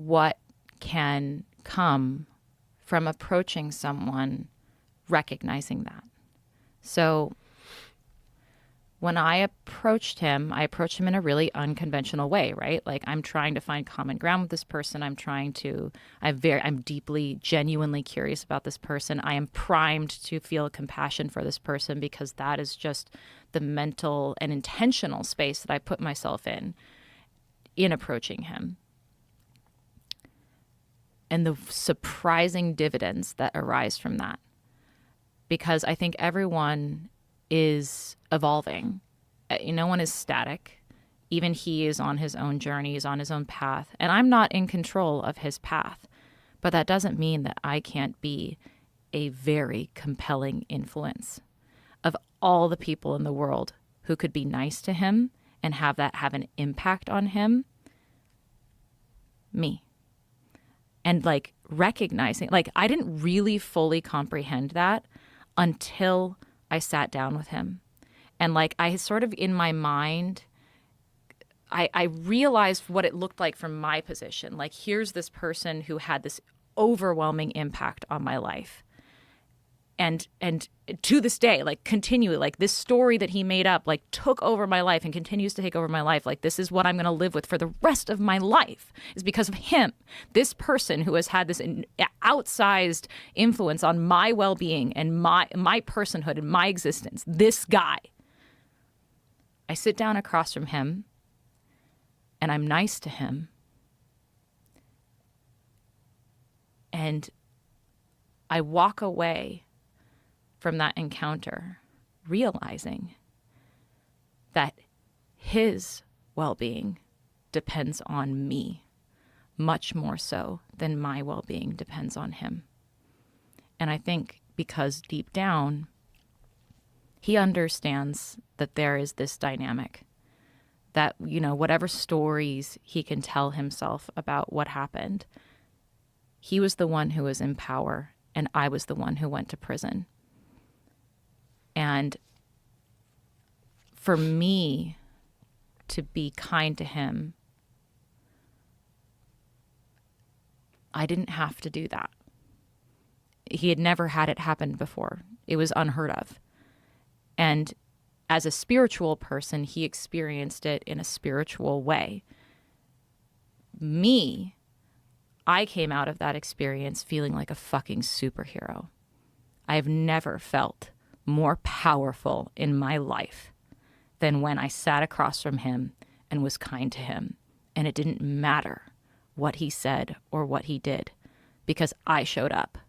what can come from approaching someone recognizing that. So when I approached him in a really unconventional way, right? Like, I'm trying to find common ground with this person. I'm deeply, genuinely curious about this person. I am primed to feel compassion for this person because that is just the mental and intentional space that I put myself in approaching him. And the surprising dividends that arise from that. Because I think everyone is evolving. No one is static. Even he is on his own journey, he's on his own path. And I'm not in control of his path. But that doesn't mean that I can't be a very compelling influence. Of all the people in the world who could be nice to him and have that have an impact on him, me. And like recognizing, like, I didn't really fully comprehend that until I sat down with him. And like, I sort of in my mind, I realized what it looked like from my position. Like, here's this person who had this overwhelming impact on my life. And to this day, like, continually, like, this story that he made up, like, took over my life and continues to take over my life. Like, this is what I'm going to live with for the rest of my life, is because of him. This person who has had this outsized influence on my well-being and my personhood and my existence. This guy. I sit down across from him and I'm nice to him. And I walk away from that encounter realizing that his well-being depends on me much more so than my well-being depends on him. And I think because deep down, he understands that there is this dynamic that, you know, whatever stories he can tell himself about what happened, he was the one who was in power and I was the one who went to prison. And for me to be kind to him, I didn't have to do that. He had never had it happen before. It was unheard of. And as a spiritual person, he experienced it in a spiritual way. Me, I came out of that experience feeling like a fucking superhero. I've never felt more powerful in my life than when I sat across from him and was kind to him. And it didn't matter what he said or what he did, because I showed up